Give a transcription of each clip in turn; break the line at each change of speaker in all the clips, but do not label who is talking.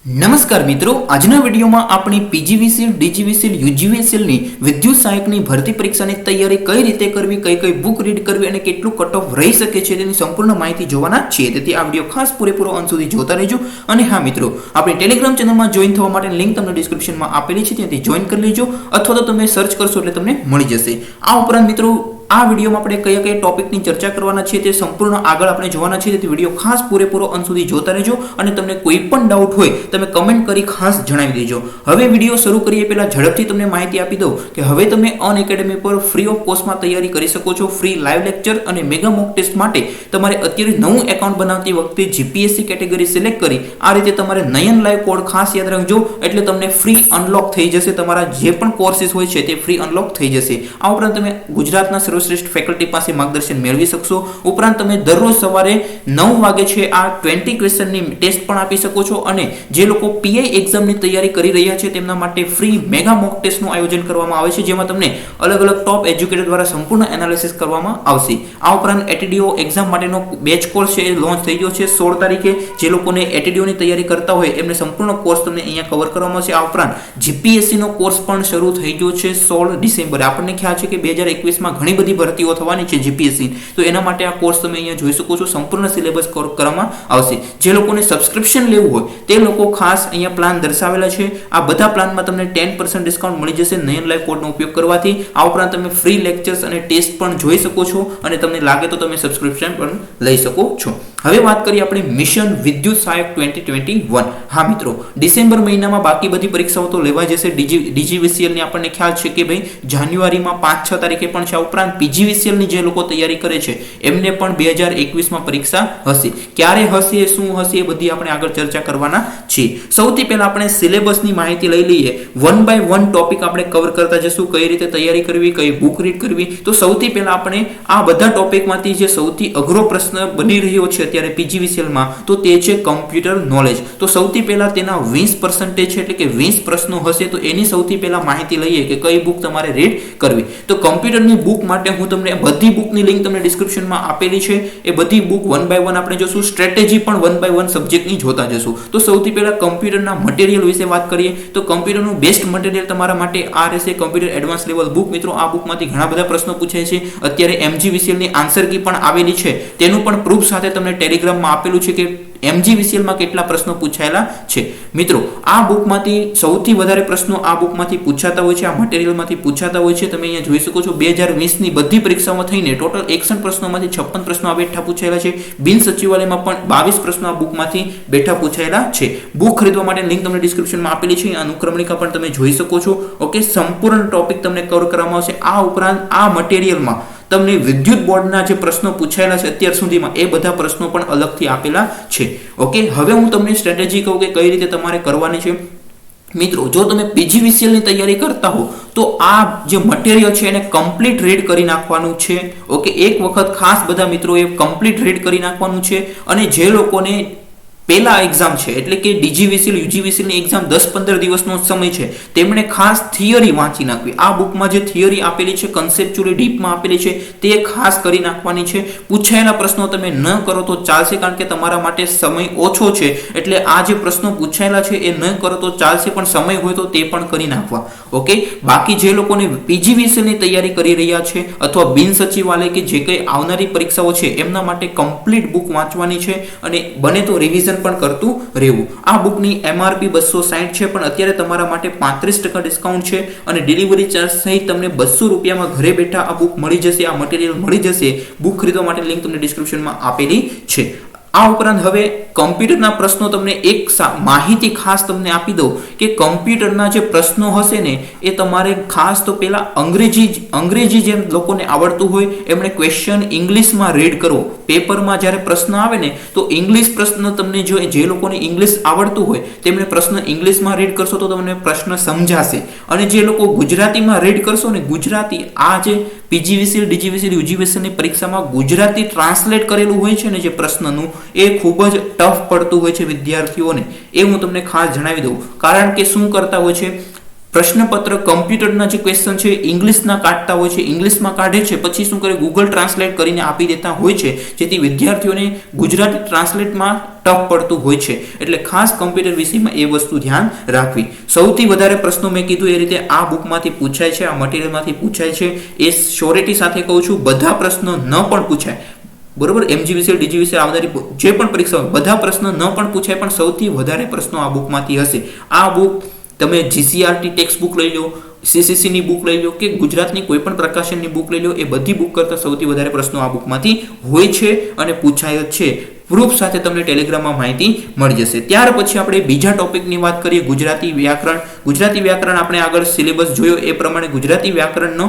નમસ્કાર મિત્રો, આજના વિડીયોમાં આપણે પીજીવીસીએલ, ડીજીવીસીએલ, યુજીવીસીએલ ની વિદ્યુત સહાયકની ભરતી પરીક્ષાની તૈયારી કઈ રીતે કરવી, કઈ બુક રીડ કરવી અને કેટલું કટ ઓફ રહી શકે છે તેની સંપૂર્ણ માહિતી જોવાના છીએ. તેથી આ વિડીયો ખાસ પૂરેપૂરો અંત સુધી જોતા રહેજો. અને હા મિત્રો, આપણી ટેલિગ્રામ ચેનલમાં જોઈન થવા માટે લિંક તમને ડિસ્ક્રિપ્શનમાં આપેલી છે, ત્યાંથી જોઈન કરી લેજો અથવા તો તમે સર્ચ કરશો એટલે તમને મળી જશે. આ ઉપરાંત મિત્રો, આ વિડીયોમાં આપણે કયા ટોપિકની ચર્ચા કરવાના છે તે સંપૂર્ણ આગળ આપણે જોવાના છે. તેથી વિડીયો ખાસ પૂરેપૂરો અંત સુધી જોતા રહેજો અને તમને કોઈ પણ ડાઉટ હોય તમે કમેન્ટ કરી ખાસ જણાવી દેજો. હવે વિડીયો શરૂ કરીએ પહેલા ઝડપથી તમને માહિતી આપી દઉં કે હવે તમે અનએકેડમી પર ફ્રી ઓફ કોસ્ટમાં તૈયારી કરી શકો છો. ફ્રી લાઈવ લેક્ચર અને મેગા મોક ટેસ્ટ માટે તમારે અત્યારે નવું એકાઉન્ટ બનાવતી વખતે જીપીએસસી કેટેગરી સિલેક્ટ કરી આ રીતે તમારે નયન લાઈવ કોડ ખાસ યાદ રાખજો, એટલે તમને ફ્રી અનલોક થઈ જશે. તમારા જે પણ કોર્સિસ હોય છે તે ફ્રી અનલોક થઈ જશે. આ ઉપરાંત તમે ગુજરાતના સર્વશ્રેષ્ઠ ફેકલ્ટી પાસે માર્ગદર્શન મેળવી શકશો. ઉપરાંત તમે દરરોજ સવારે 9 વાગે છે આ 20 ક્વેશ્ચનની ટેસ્ટ પણ આપી શકો છો. અને જે લોકો પીઆઈ એક્ઝામની તૈયારી કરી રહ્યા છે તેમના માટે ફ્રી મેગા મોક ટેસ્ટનું આયોજન કરવામાં આવે છે, જેમાં તમને અલગ અલગ ટોપ એજ્યુકેટર દ્વારા સંપૂર્ણ એનાલિસિસ કરવામાં આવશે. આ ઉપરાંત એટીડીઓ એક્ઝામ માટેનો બેચ કોર્સ છે એ લોન્ચ થઈ ગયો છે 16 તારીખે. જે લોકોને એટીડીઓની તૈયારી કરતા હોય એમને સંપૂર્ણ કોર્સ તમને અહીંયા કવર કરવામાં આવશે. આ ઉપરાંત જીપીએસસી નો કોર્સ પણ શરૂ થઈ ગયો છે 16 ડિસેમ્બરે. આપણને ખ્યાલ છે કે 2021માં ઘણી બધી ભરતીઓ થવાની છે જીપીએસસી, તો એના માટે આ કોર્સ તમે અહીંયા જોઈ શકો છો. સંપૂર્ણ સિલેબસ કવર કરવામાં આવશે. જે લોકોને સબસ્ક્રિપ્શન લેવું હોય તે લોકો ખાસ અહીંયા પ્લાન દર્શાવેલા છે. આ બધા પ્લાનમાં તમને 10% ડિસ્કાઉન્ટ મળી જશે નયન લાઈવ કોડનો ઉપયોગ કરવાથી. આ ઉપરાંત તમે ફ્રી લેક્ચર્સ અને ટેસ્ટ પણ જોઈ શકો છો અને તમને લાગે તો તમે સબસ્ક્રિપ્શન પણ લઈ શકો છો. હવે વાત કરીએ આપણે મિશન વિદ્યુત સહાયક 2021. હા મિત્રો, ડિસેમ્બર મહિનામાં બાકી બધી પરીક્ષાઓ તો લેવા જશે. ડીજીવીસીએલ ની આપણને ખ્યાલ છે કે ભાઈ જાન્યુઆરીમાં 5-6 તારીખે પણ છે. આ ઉપરાંત પીજીવીસીએલ ની જે લોકો તૈયારી કરે છે એમને પણ 2021માં પરીક્ષા હશે. ક્યારે હશે, શું હશે એ બધી આપણે આગળ ચર્ચા કરવાના છીએ. સૌથી પહેલા આપણે સિલેબસની માહિતી લઈ લઈએ. 1 બાય 1 ટોપિક આપણે કવર કરતા જશું, કઈ રીતે તૈયારી કરવી, કઈ બુક રીડ કરવી. તો સૌથી પહેલા આપણે આ બધા ટોપિકમાંથી જે સૌથી અઘરો પ્રશ્ન બની રહ્યો છે અત્યારે પીજીવીસીએલમાં, તો તે છે કમ્પ્યુટર નોલેજ. તો સૌથી પહેલા તેના 20% છે, એટલે કે 20 પ્રશ્નો હશે. તો એની સૌથી પહેલા માહિતી લઈએ કે કઈ બુક તમારે રીડ કરવી. તો કમ્પ્યુટરની બુક માટે હું તમને બધી બુકની લિંક તમને ડિસ્ક્રિપ્શનમાં આપેલી છે. એ બધી બુક 1 બાય 1 આપણે જોશું. સ્ટ્રેટેજી પણ 1 બાય 1 સબ્જેક્ટની જોતા જશું. તો સૌથી પહેલા કમ્પ્યુટરના મટીરીયલ વિશે વાત કરીએ તો કમ્પ્યુટરનું બેસ્ટ મટીરીયલ તમારા માટે આ રહેશે કમ્પ્યુટર એડવાન્સ લેવલ બુક. મિત્રો, આ બુકમાંથી ઘણા બધા પ્રશ્નો પૂછાય છે. અત્યારે એમજીવીસીએલની આન્સર કી પણ આવેલી છે, તેનું પણ પ્રૂફ સાથે તમને ટેલિગ્રામમાં આપેલું છે કે એમજીવીસીએલમાં કેટલા પ્રશ્નો પૂછાયેલા છે. મિત્રો, આ બુકમાંથી સૌથી વધારે પ્રશ્નો આ બુકમાંથી પૂછાતા હોય છે, આ મટીરીયલમાંથી પૂછાતા હોય છે. તમે અહીંયા જોઈ શકો છો 2020ની બધી પરીક્ષામાં થઈને ટોટલ 61 પ્રશ્નોમાંથી 56 પ્રશ્નો આ બેઠા પૂછાયેલા છે. બિન સચિવાલયમાં પણ 22 પ્રશ્નો આ બુકમાંથી બેઠા પૂછાયેલા છે. બુક ખરીદવા માટે લિંક તમને ડિસ્ક્રિપ્શનમાં આપેલી છે. અનુક્રમણિકા પણ તમે જોઈ શકો છો. ઓકે, સંપૂર્ણ ટોપિક તમને કવર કરવામાં આવશે. આ ઉપરાંત આ મટીરીયલમાં તમને વિદ્યુત બોર્ડના જે પ્રશ્નો પૂછાયેલા છે અત્યાર સુધીમાં એ બધા પ્રશ્નો પણ અલગથી આપેલા છે. ઓકે, હવે હું તમને સ્ટ્રેટેજી કહું કે કઈ રીતે તમારે કરવાની છે. મિત્રો, જો તમે પીજીવીસીએલ ની તૈયારી કરતા હો તો આ જે મટીરીયલ છે એને કમ્પ્લીટ રીડ કરી નાખવાનું છે. ઓકે, એક વખત ખાસ બધા મિત્રોએ કમ્પ્લીટ રીડ કરી નાખવાનું છે. અને જે લોકોને પહેલા એક્ઝામ છે, એટલે કે ડીજીવીસીએલ, યુજીવીસીએલ ની એક્ઝામ 10-15 દિવસનો સમય છે, તેમણે ખાસ થિયરી વાંચી નાખવી. આ બુકમાં જે થિયરી આપેલી છે, કન્સેપ્ચ્યુઅલી ડીપમાં આપેલી છે, તે ખાસ કરી નાખવાની છે. પૂછાયેલા પ્રશ્નો તમે ન કરો તો ચાલશે, કારણ કે તમારા માટે સમય ઓછો છે. એટલે આ જે પ્રશ્નો પૂછાયેલા છે એ ન કરો તો ચાલશે, પણ સમય હોય તો તે પણ કરી નાખવા. ઓકે, બાકી જે લોકોને પીજીવીસીએલ ની તૈયારી કરી રહ્યા છે અથવા બિન સચિવાલય કે જે કંઈ આવનારી પરીક્ષાઓ છે એમના માટે કમ્પ્લીટ બુક વાંચવાની છે અને બને તો રિવિઝન પણ કરતું રહેવું. આ બુકની એમઆરપી 260 છે, પણ અત્યારે તમારા માટે 35% ડિસ્કાઉન્ટ છે અને ડિલિવરી ચાર્જ સહિત તમને 200 રૂપિયામાં ઘરે બેઠા આ બુક મળી જશે, આ મટીરીયલ મળી જશે. બુક ખરીદવા માટે લિંક તમને ડિસ્ક્રિપ્શનમાં આપેલી છે. આ ઉપરાંત હવે કમ્પ્યુટરના પ્રશ્નો તમને એક માહિતી ખાસ તમને આપી દઉં કે કમ્પ્યુટરના જે પ્રશ્નો હશે ને એ તમારે ખાસ તો પહેલા અંગ્રેજી જેમ લોકોને આવડતું હોય એમણે ક્વેશ્ચન ઇંગ્લિશમાં રીડ કરવો. પેપરમાં જ્યારે પ્રશ્ન આવે ને તો ઇંગ્લિશ પ્રશ્ન તમને જો જે લોકોને ઇંગ્લિશ આવડતું હોય તેમણે પ્રશ્ન ઇંગ્લિશમાં રીડ કરશો તો તમને પ્રશ્ન સમજાશે. અને જે લોકો ગુજરાતીમાં રીડ કરશો ને, ગુજરાતી આ જે પીજીવીસીએલ, ડીજીવીસીએલ, યુજીવીસીએલ ની પરીક્ષામાં ગુજરાતી ટ્રાન્સલેટ કરેલું હોય છે ને જે પ્રશ્નનું, એ ખૂબ જ ટફ પડતું હોય છે વિદ્યાર્થીઓને. એ હું તમને ખાસ જણાવી દઉં. કારણ કે શું કરતા હોય છે, પ્રશ્નપત્ર કમ્પ્યુટરના જે ક્વેશ્ચન છે ઇંગ્લિશના કાઢતા હોય છે, ઇંગ્લિશમાં કાઢે છે, પછી શું કરે ગૂગલ ટ્રાન્સલેટ કરીને આપી દેતા હોય છે, જેથી વિદ્યાર્થીઓને ગુજરાતી ટ્રાન્સલેટમાં ટફ પડતું હોય છે. એટલે ખાસ કમ્પ્યુટર વિષયમાં એ વસ્તુ ધ્યાન રાખવી. સૌથી વધારે પ્રશ્નો મેં કીધું એ રીતે આ બુકમાંથી પૂછાય છે, આ મટીરિયલમાંથી પૂછાય છે. એ શ્યોરિટી સાથે કહું છું, બધા પ્રશ્નો ન પણ પૂછાય, બરોબર. MGVCL DGVCL આવનારી જે પણ પરીક્ષા બધા પ્રશ્નો ન પણ પૂછાય, પણ સૌથી વધારે પ્રશ્નો આ બુકમાંથી હશે. આ બુક તમે GCRT ટેક્સ્ટ બુક લઈ લો, CCC ની બુક લઈ લો કે ગુજરાતની કોઈ પણ પ્રકાશનની બુક લઈ લો, એ બધી બુક કરતાં સૌથી વધારે પ્રશ્નો આ બુકમાંથી હોય છે અને પૂછાય જ છે. પ્રૂફ સાથે તમને ટેલિગ્રામમાં માહિતી મળી જશે. ત્યાર પછી આપણે બીજા ટોપિકની વાત કરીએ, ગુજરાતી વ્યાકરણ. ગુજરાતી વ્યાકરણ આપણે આગળ સિલેબસ જોયો એ પ્રમાણે ગુજરાતી વ્યાકરણનો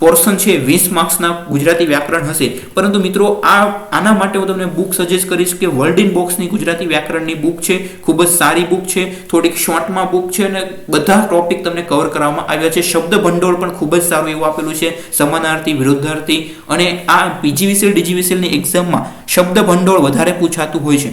પોર્શન છે 20 માર્ક્સના ગુજરાતી વ્યાકરણ હશે. પરંતુ મિત્રો આના માટે હું તમને બુક સજેસ્ટ કરીશ કે વર્લ્ડ ઇન બોક્સની ગુજરાતી વ્યાકરણની બુક છે, ખૂબ જ સારી બુક છે, થોડીક શોર્ટમાં બુક છે અને બધા ટોપિક તમને કવર કરવામાં આવ્યા છે. શબ્દ ભંડોળ પણ ખૂબ જ સારું એવું આપેલું છે, સમાનાર્થી, વિરુદ્ધાર્થી, અને આ PGVCL DGVCL ની એક્ઝામમાં શબ્દ ભંડોળ વધારે પૂછાતું હોય છે,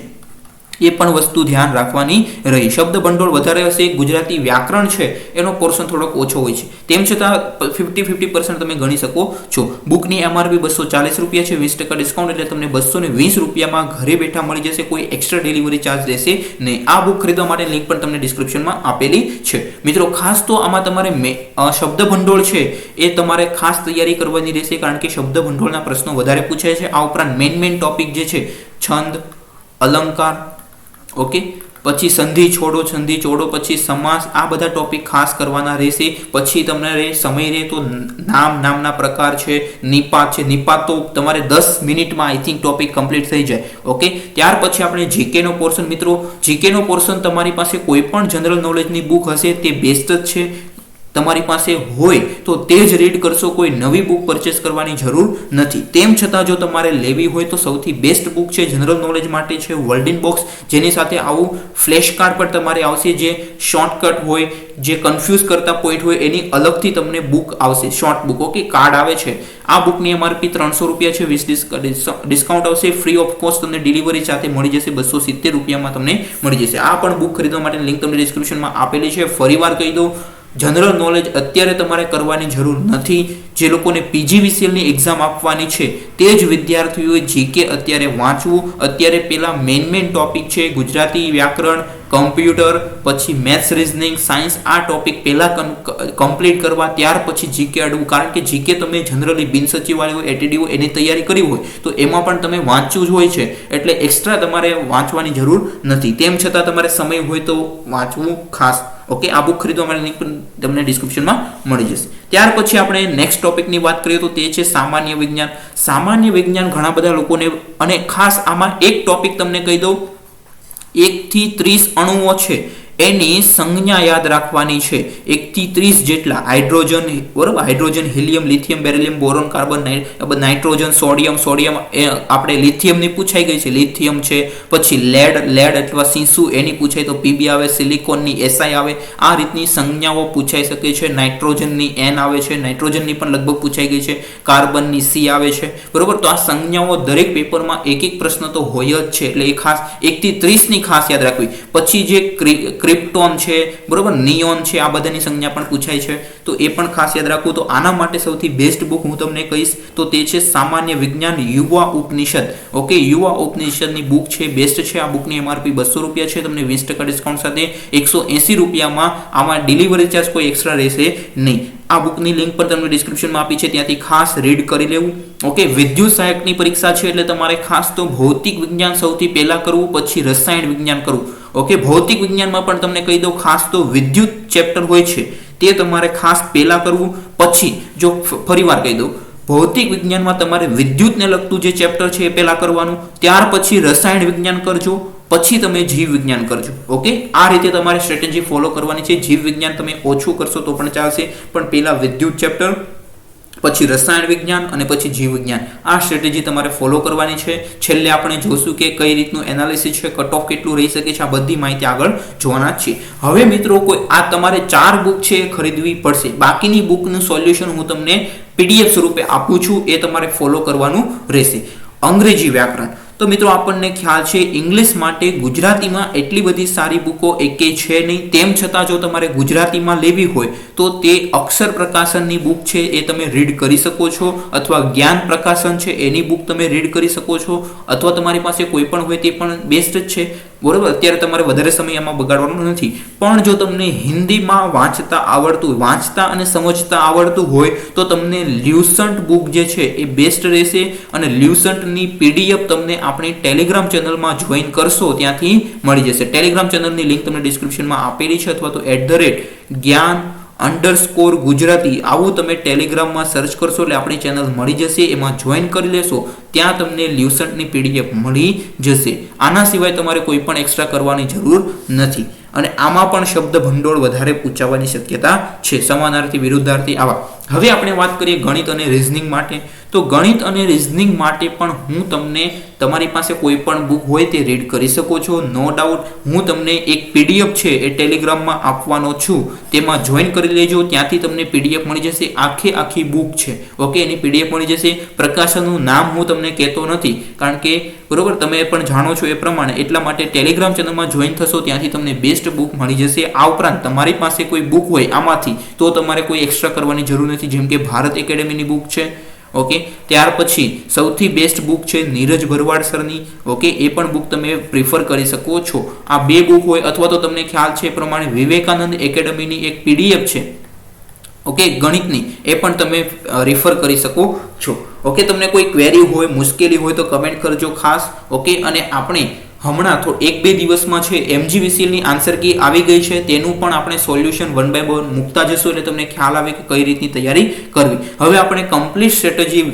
એ પણ વસ્તુ ધ્યાન રાખવાની રહી. શબ્દ ભંડોળ વધારે હશે, ગુજરાતી વ્યાકરણ છે એનો પોર્શન થોડોક ઓછો હોય છે, તેમ છતાં 50% તમે ગણી શકો છો. બુકની MRP 240 રૂપિયા છે, 20% ડિસ્કાઉન્ટ એટલે તમને 220 રૂપિયામાં ઘરે બેઠા મળી જશે. કોઈ એક્સ્ટ્રા ડિલિવરી ચાર્જ રહેશે નહીં. આ બુક ખરીદવા માટે લિંક પણ તમને ડિસ્ક્રિપ્શનમાં આપેલી છે. મિત્રો ખાસ તો આમાં તમારે શબ્દ ભંડોળ છે એ તમારે ખાસ તૈયારી કરવાની રહેશે, કારણ કે શબ્દ ભંડોળના પ્રશ્નો વધારે પૂછાય છે. આ ઉપરાંત મેઇન ટોપિક જે છે છંદ, અલંકાર, ઓકે, પછી સંધિ છોડો, સંધિ ચોડો, પછી સમાસ, આ બધા ટોપિક ખાસ કરવાના રહેશે. પછી તમારે સમય રહે તો નામના પ્રકાર છે, નિપાત છે, નિપાત તો તમારે 10 મિનિટમાં આઈ થિંક ટોપિક કમ્પ્લીટ થઈ જાય. ઓકે, ત્યાર પછી આપણે જીકે નો પોર્શન. મિત્રો જીકે નો પોર્શન તમારી પાસે કોઈ પણ જનરલ નોલેજની બુક હશે તે બેસ્ટ જ છે. તમારી પાસે હોય તો તે જ રીડ કરશો, કોઈ નવી બુક પરચેસ કરવાની જરૂર નથી. તેમ છતાં જો તમારે લેવી હોય તો સૌથી બેસ્ટ બુક છે જનરલ નોલેજ માટે છે વર્લ્ડ ઇન બોક્સ, જેની સાથે આવું ફ્લેશ કાર્ડ પણ તમારે આવશે, જે શોર્ટકટ હોય, જે કન્ફ્યુઝ કરતા પોઈન્ટ હોય એની અલગથી તમને બુક આવશે, શોર્ટ બુક. ઓકે, કાર્ડ આવે છે. આ બુકની MRP 300 રૂપિયા છે, 20% ડિસ્કાઉન્ટ આવશે. ફ્રી ઓફ કોસ્ટ તમને ડિલિવરી સાથે મળી જશે, 270 રૂપિયામાં તમને મળી જશે. આ પણ બુક ખરીદવા માટે લિંક તમને ડિસ્ક્રિપ્શનમાં આપેલી છે. ફરીવાર કહી દઉં, જનરલ નોલેજ અત્યારે તમારે કરવાની જરૂર નથી. જે લોકોને PGVCL ની એક્ઝામ આપવાની છે તે જ વિદ્યાર્થીઓએ જીકે અત્યારે વાંચવું. અત્યારે પેલા મેઇન ટોપિક છે ગુજરાતી વ્યાકરણ, કમ્પ્યુટર, પછી મેથ્સ, રીઝનિંગ, સાયન્સ, આ ટોપિક પહેલા કમ્પ્લીટ કરવા, ત્યાર પછી જીકે અડવું. કારણ કે જીકે તમે જનરલી બિનસચિવાલય હોય, ATD હોય એની તૈયારી કરી હોય તો એમાં પણ તમે વાંચવું જ હોય છે, એટલે એક્સ્ટ્રા તમારે વાંચવાની જરૂર નથી. તેમ છતાં તમારે સમય હોય તો વાંચવું ખાસ. ઓકે, આ બુક ખરીદવા માટે લિંક પણ તમને ડિસ્ક્રિપ્શનમાં મળી જશે. ત્યાર પછી આપણે નેક્સ્ટ ટોપિકની વાત કરીએ તો તે છે સામાન્ય વિજ્ઞાન. સામાન્ય વિજ્ઞાન ઘણા બધા લોકોને, અને ખાસ આમાં એક ટોપિક તમને કહી દઉં, 1 થી 30 અણુઓ છે એની સંજ્ઞા યાદ રાખવાની છે. 1 થી 30 જેટલા હાઇડ્રોજન, બરોબર, hydrogen, helium, lithium, beryllium, boron, carbon, nitrogen, sodium, આપણે લિથિયમની પૂછાઈ ગઈ છે, લિથિયમ છે. પછી લેડ અથવા સીસુ એની પૂછાય તો PB આવે, સિલિકોનની SI આવે. આ રીતની સંજ્ઞાઓ પૂછાઈ શકે છે. નાઇટ્રોજનની N આવે છે, નાઇટ્રોજનની પણ લગભગ પૂછાઈ ગઈ છે, કાર્બનની C આવે છે, બરોબર. તો આ સંજ્ઞાઓ દરેક પેપરમાં એક પ્રશ્ન તો હોય જ છે, એટલે એ ખાસ 1 થી 30 ની ખાસ યાદ રાખવી. પછી જે ક્રિપ્ટોન છે, બરોબર, નિયોન છે, આ બધાની સંજ્ઞા પણ પૂછાય છે, તો એ પણ ખાસ યાદ રાખવું. તો આના માટે સૌથી બેસ્ટ બુક હું તમને કહીશ તો તે છે સામાન્ય વિજ્ઞાન યુવા ઉપનિષદ. ઓકે, યુવા ઉપનિષદની બુક છે, બેસ્ટ છે. આ બુકની MRP 200 રૂપિયા છે, તમને 20% ડિસ્કાઉન્ટ સાથે 180 રૂપિયામાં. આમાં ડિલિવરી ચાર્જ કોઈ એક્સ્ટ્રા રહેશે નહીં. આ બુકની લિંક પણ તમને ડિસ્ક્રિપ્શનમાં આપી છે, ત્યાંથી ખાસ રીડ કરી લેવું. ઓકે, વિદ્યુત સહાયકની પરીક્ષા છે એટલે તમારે ખાસ તો ભૌતિક વિજ્ઞાન સૌથી પહેલા કરવું, પછી રસાયણ વિજ્ઞાન કરવું. ઓકે, ભૌતિક વિજ્ઞાનમાં પણ તમને કહી દઉં, ખાસ તો વિદ્યુત ચેપ્ટર હોય છે તે તમારે ખાસ પહેલા કરવું. પછી જો ફરીવાર કહી દઉં, ભૌતિક વિજ્ઞાનમાં તમારે વિદ્યુતને લગતું જે ચેપ્ટર છે એ પહેલા કરવાનું, ત્યાર પછી રસાયણ વિજ્ઞાન કરજો, પછી તમે જીવ વિજ્ઞાન કરજો. ઓકે, આ રીતે તમારે સ્ટ્રેટેજી ફોલો કરવાની છે. જીવ વિજ્ઞાન તમે ઓછું કરશો તો પણ ચાલશે, પણ પહેલા વિદ્યુત ચેપ્ટર, પછી રસાયણ વિજ્ઞાન અને પછી જીવ વિજ્ઞાન, આ સ્ટ્રેટેજી તમારે ફોલો કરવાની છે. છેલ્લે આપણે જોશું કે કઈ રીતનું એનાલિસિસ છે, કટ ઓફ કેટલું રહી શકે છે, આ બધી માહિતી આગળ જોવાના છે. હવે મિત્રો કોઈ આ તમારે 4 બુક છે એ ખરીદવી પડશે. બાકીની બુકનું સોલ્યુશન હું તમને PDF સ્વરૂપે આપું છું, એ તમારે ફોલો કરવાનું રહેશે. અંગ્રેજી વ્યાકરણ, તો મિત્રો આપણને ખ્યાલ છે ઇંગ્લિશ માટે ગુજરાતીમાં એટલી બધી સારી બુકો એકે છે નહીં, તેમ છતાં જો તમારે ગુજરાતીમાં લેવી હોય તો તે અક્ષર પ્રકાશનની બુક છે એ તમે રીડ કરી શકો છો, અથવા જ્ઞાન પ્રકાશન છે એની બુક તમે રીડ કરી શકો છો, અથવા તમારી પાસે કોઈ પણ હોય તે પણ બેસ્ટ જ છે, બરોબર. અત્યારે તમારે વધારે સમય આમાં બગાડવાનો નથી. પણ જો તમને હિન્દીમાં વાંચતા અને સમજતા આવડતું હોય તો તમને લ્યુસન્ટ બુક જે છે એ બેસ્ટ રહેશે. અને લ્યુસન્ટની પીડીએફ તમને આપણી ટેલિગ્રામ ચેનલમાં જોઈન કરશો ત્યાંથી મળી જશે. ટેલિગ્રામ ચેનલની લિંક તમને ડિસ્ક્રિપ્શનમાં આપેલી છે, અથવા તો @જ્ઞાન_ ગુજરાતી આવું તમે ટેલિગ્રામમાં સર્ચ કરશો એટલે આપણી ચેનલ મળી જશે. એમાં જોઈન કરી લેશો, ત્યાં તમને લ્યુસન્ટની પીડીએફ મળી જશે. આના સિવાય તમારે કોઈ પણ એક્સ્ટ્રા કરવાની જરૂર નથી. અને આમાં પણ શબ્દ ભંડોળ વધારે પૂછાવાની શક્યતા છે, સમાનાર્થી, વિરુદ્ધાર્થી આવા. હવે આપણે વાત કરીએ ગણિત અને રીઝનિંગ માટે. તો ગણિત અને રીઝનિંગ માટે પણ હું તમને, તમારી પાસે કોઈ પણ બુક હોય તે રીડ કરી શકો છો, નો ડાઉટ. હું તમને એક પીડીએફ છે એ ટેલિગ્રામમાં આપવાનો છું, તેમાં જોઈન કરી લેજો. ત્યાંથી તમને પીડીએફ મળી જશે, આખી બુક છે, ઓકે, એની પીડીએફ મળી જશે. પ્રકાશનનું નામ હું તમને કહેતો નથી, કારણ કે બરોબર તમે પણ જાણો છો એ પ્રમાણે, એટલા માટે ટેલિગ્રામ ચેનલમાં જોઈન થશો ત્યાંથી તમને બેસ્ટ બુક મળી જશે. આ ઉપરાંત તમારી પાસે કોઈ બુક હોય આમાંથી તો તમારે કોઈ એક્સ્ટ્રા કરવાની જરૂર નથી, જેમ કે ભારત એકેડેમીની બુક છે, ઓકે. ત્યાર પછી સૌથી બેસ્ટ બુક છે નીરજ ભરવાડ સરની, ઓકે, એ પણ બુક તમે પ્રિફર કરી શકો છો. આ બે બુક હોય, અથવા તો તમને ખ્યાલ છે એ પ્રમાણે વિવેકાનંદ એકેડેમીની એક પીડીએફ છે, ઓકે, ગણિતની, એ પણ તમે રિફર કરી શકો છો, ઓકે. તમને કોઈ ક્વેરી હોય, મુશ્કેલી હોય તો કમેન્ટ કરજો ખાસ, ઓકે. અને આપણે હમણાં તો 1-2 દિવસમાં છે MGVCLની આન્સર કી આવી ગઈ છે, તેનું પણ આપણે સોલ્યુશન 1 by 1 મૂકતા જશું, એટલે તમને ખ્યાલ આવે કે કઈ રીતની તૈયારી કરવી. હવે આપણે કમ્પ્લીટ સ્ટ્રેટેજી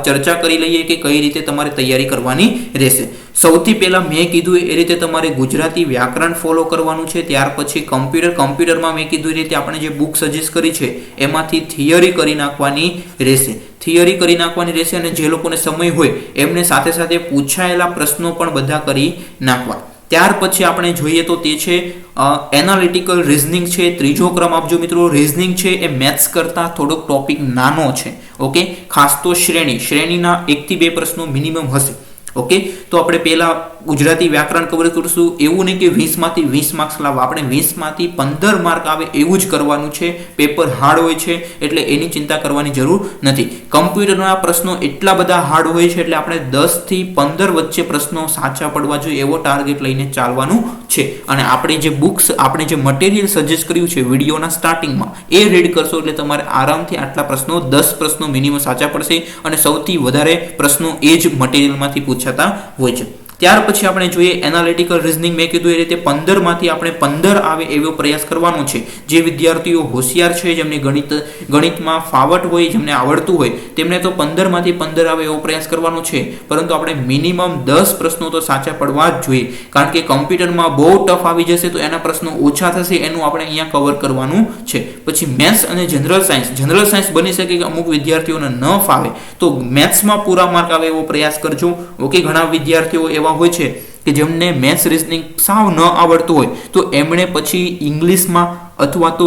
ચર્ચા કરી લઈએ કે કઈ રીતે તમારે તૈયારી કરવાની રહેશે. સૌથી પહેલા મેં કીધું એ રીતે તમારે ગુજરાતી વ્યાકરણ ફોલો કરવાનું છે. ત્યાર પછી કમ્પ્યુટરમાં મેં કીધું એ રીતે આપણે જે બુક સજેસ્ટ કરી છે એમાંથી થિયરી કરી નાખવાની રહેશે. અને જે લોકોને સમય હોય એમને સાથે સાથે પૂછાયેલા પ્રશ્નો પણ બધા કરી નાખવા. ત્યાર પછી આપણે જોઈએ તો તે છે એનાલિટિકલ રીઝનિંગ છે, ત્રીજો ક્રમ આપજો મિત્રો. રીઝનિંગ છે એ મેથ્સ કરતાં થોડોક ટોપિક નાનો છે, ઓકે. ખાસ તો શ્રેણીના 1 થી 2 પ્રશ્નો મિનિમમ હશે, ઓકે. તો આપણે પહેલા ગુજરાતી વ્યાકરણ કવર કરશું. એવું નહીં કે 20 માંથી 20 માર્ક્સ લાવવા, આપણે 20 માંથી 15 માર્ક આવે એવું જ કરવાનું છે. પેપર હાર્ડ હોય છે એટલે એની ચિંતા કરવાની જરૂર નથી. કમ્પ્યુટરના પ્રશ્નો એટલા બધા હાર્ડ હોય છે એટલે આપણે 10 થી 15 વચ્ચે પ્રશ્નો સાચા પડવા જોઈએ એવો ટાર્ગેટ લઈને ચાલવાનું છે. અને આપણે જે બુક્સ, આપણે જે મટીરિયલ સજેસ્ટ કર્યું છે વિડીયોના સ્ટાર્ટિંગમાં, એ રીડ કરશો એટલે તમારે આરામથી આટલા પ્રશ્નો, 10 પ્રશ્નો મિનિમમ સાચા પડશે. અને સૌથી વધારે પ્રશ્નો એ જ મટીરિયલમાંથી પૂછાતા હોય છે. ત્યાર પછી આપણે જોઈએ એનાલિટિકલ રીઝનિંગ. મેં કીધું એ રીતે 15 માંથી આપણે 15 આવે એવો પ્રયાસ કરવાનો છે. જે વિદ્યાર્થીઓ હોશિયાર છે, જેમને ગણિતમાં ફાવટ હોય, જેમને આવડતું હોય, તેમને તો 15 માંથી 15 આવે એવો પ્રયાસ કરવાનો છે. પરંતુ આપણે મિનિમમ 10 પ્રશ્નો તો સાચા પડવા જ જોઈએ, કારણ કે કમ્પ્યુટરમાં બહુ ટફ આવી જશે તો એના પ્રશ્નો ઓછા થશે, એનું આપણે અહીંયા કવર કરવાનું છે. પછી મેથ્સ અને જનરલ સાયન્સ બની શકે કે અમુક વિદ્યાર્થીઓને ન ફાવે તો મેથ્સમાં પૂરા માર્ક આવે એવો પ્રયાસ કરજો, ઓકે. ઘણા વિદ્યાર્થીઓ એવા હોય છે કે જેમને મેથ્સ રીઝનિંગ સાવ ન આવડતું હોય તો એમણે પછી ઇંગ્લિશમાં અથવા તો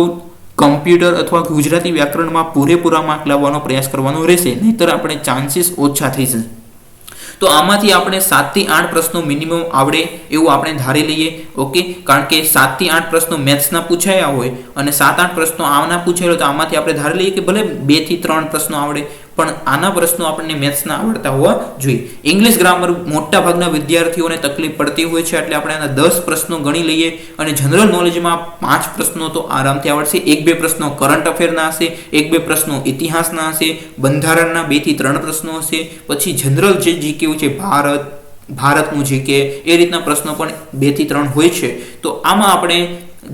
કમ્પ્યુટર અથવા ગુજરાતી વ્યાકરણમાં પૂરેપૂરા માર્ક લાવવાનો પ્રયાસ કરવાનો રહેશે, નહીતર આપણે ચાન્સીસ ઓછા થઈ જશે. તો આમાંથી આપણે 7 થી 8 પ્રશ્નો મિનિમમ આવડે એવું આપણે ધારી લઈએ, ઓકે. કારણ કે 7 થી 8 પ્રશ્નો મેથ્સના પૂછાયા હોય અને 7-8 પ્રશ્નો આના પૂછાયેલો, તો આમાંથી આપણે ધારી લઈએ કે ભલે 2 થી 3 પ્રશ્નો આવડે, પણ આના પ્રશ્નો આપણને મેથ્સના આવડતા હોવા જોઈએ. ઇંગ્લિશ ગ્રામર મોટા ભાગના વિદ્યાર્થીઓને તકલીફ પડતી હોય છે એટલે આપણે આના 10 પ્રશ્નો ગણી લઈએ. અને જનરલ નોલેજમાં 5 પ્રશ્નો તો આરામથી આવડશે. 1-2 પ્રશ્નો કરંટ અફેરના હશે, 1-2 પ્રશ્નો ઇતિહાસના હશે, બંધારણના 2 થી 3 પ્રશ્નો હશે. પછી જનરલ જે જીકે છે, ભારતનું જીકે, એ રીતના પ્રશ્નો પણ 2 થી 3 હોય છે. તો આમાં આપણે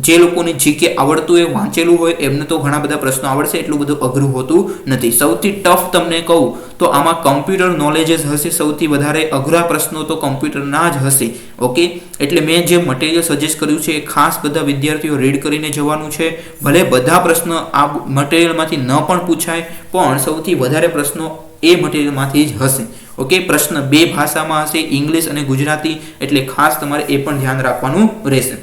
જે લોકોને જીકે આવડતું હોય, વાંચેલું હોય, એમને તો ઘણા બધા પ્રશ્નો આવડશે, એટલું બધું અઘરું હોતું નથી. સૌથી ટફ તમને કહું તો આમાં કમ્પ્યુટર નોલેજ જ હશે. સૌથી વધારે અઘરા પ્રશ્નો તો કમ્પ્યુટરના જ હશે, ઓકે. એટલે મેં જે મટીરિયલ સજેસ્ટ કર્યું છે એ ખાસ બધા વિદ્યાર્થીઓ રીડ કરીને જવાનું છે. ભલે બધા પ્રશ્નો આ મટીરિયલમાંથી ન પણ પૂછાય, પણ સૌથી વધારે પ્રશ્નો એ મટીરિયલમાંથી જ હશે, ઓકે. પ્રશ્ન 2 ભાષામાં હશે, ઇંગ્લિશ અને ગુજરાતી, એટલે ખાસ તમારે એ પણ ધ્યાન રાખવાનું રહેશે.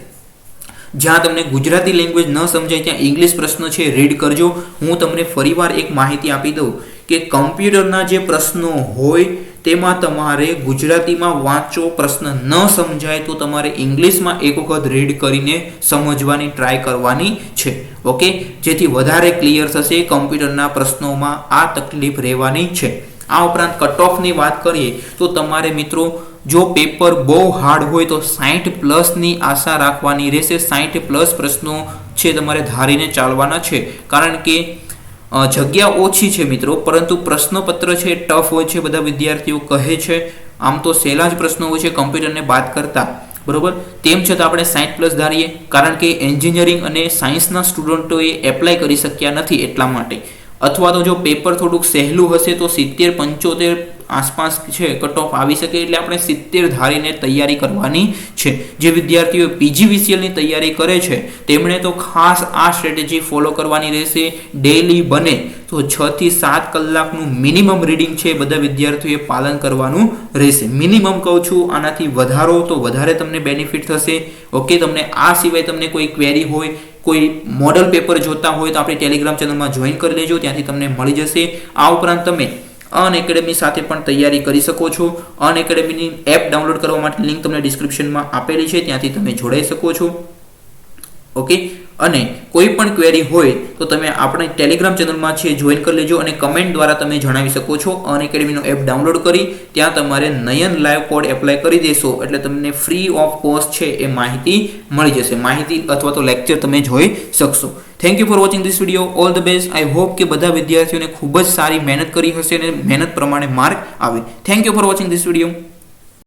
જ્યાં તમને ગુજરાતી લેંગ્વેજ ન સમજાય ત્યાં ઇંગ્લિશ પ્રશ્ન છે રીડ કરજો. હું તમને ફરીવાર એક માહિતી આપી દઉં કે કમ્પ્યુટરના જે પ્રશ્નો હોય તેમાં તમારે ગુજરાતીમાં વાંચો, પ્રશ્ન ન સમજાય તો તમારે ઇંગ્લિશમાં એક વખત રીડ કરીને સમજવાની ટ્રાય કરવાની છે. ઓકે, જેથી વધારે ક્લિયર થશે. કમ્પ્યુટરના પ્રશ્નોમાં આ તકલીફ રહેવાની છે. આ ઉપરાંત કટ ઓફની વાત કરીએ તો તમારે મિત્રો જો પેપર બહુ હાર્ડ હોય તો 60+ ની આશા રાખવાની રહેશે. 60+ પ્રશ્નો છે તમારે ધારીને ચાલવાના છે, કારણ કે જગ્યા ઓછી છે મિત્રો, પરંતુ પ્રશ્નપત્ર છે ટફ હોય છે, બધા વિદ્યાર્થીઓ કહે છે. આમ તો સહેલા જ પ્રશ્નો હોય છે કમ્પ્યુટરને બાદ કરતા, બરોબર. તેમ છતાં આપણે 60+ ધારીએ, કારણ કે એન્જિનિયરિંગ અને સાયન્સના સ્ટુડન્ટોએ એપ્લાય કરી શક્યા નથી એટલા માટે. અથવા તો જો પેપર થોડુંક સહેલું હશે તો 70-75 આસપાસ છે કટ ઓફ આવી શકે, એટલે આપણે 70 ધારીને તૈયારી કરવાની છે. જે વિદ્યાર્થીઓ પીજીવીસીએલની તૈયારી કરે છે તેમણે તો ખાસ આ સ્ટ્રેટેજી ફોલો કરવાની રહેશે. ડેઈલી બને તો 6 થી 7 કલાકનું મિનિમમ રીડિંગ છે બધા વિદ્યાર્થીઓએ પાલન કરવાનું રહેશે. મિનિમમ કહું છું, આનાથી વધારો તો વધારે તમને બેનિફિટ થશે. ઓકે, તમને આ સિવાય તમને કોઈ ક્વેરી હોય, કોઈ મોડલ પેપર જોતા હોય તો આપણી ટેલિગ્રામ ચેનલમાં જોઈન કરી લેજો, ત્યાંથી તમને મળી જશે. આ ઉપરાંત તમે અનએકેડમી સાથે પણ તૈયારી કરી શકો છો. અનએકેડમીની એપ ડાઉનલોડ કરવા માટે લિંક તમને ડિસ્ક્રિપ્શનમાં આપેલી છે, ત્યાંથી તમે જોડાઈ શકો છો. ઓકે, અને કોઈ પણ ક્વેરી હોય તો તમે આપણે ટેલિગ્રામ ચેનલમાં છે જોઈન કરી લેજો, અને કમેન્ટ દ્વારા તમે જણાવી શકો છો. અનએકેડમીનો એપ ડાઉનલોડ કરી ત્યાં તમારે નયન લાઈવ કોડ એપ્લાય કરી દેશો એટલે તમને ફ્રી ઓફ કોસ્ટ છે એ માહિતી મળી જશે. માહિતી અથવા તો લેક્ચર તમે જોઈ શકશો. Thank you for watching this video. All the best. I hope કે બધા વિદ્યાર્થીઓને ખૂબ જ સારી મહેનત કરી હશે અને મહેનત પ્રમાણે માર્ક આવે. Thank you for watching this video.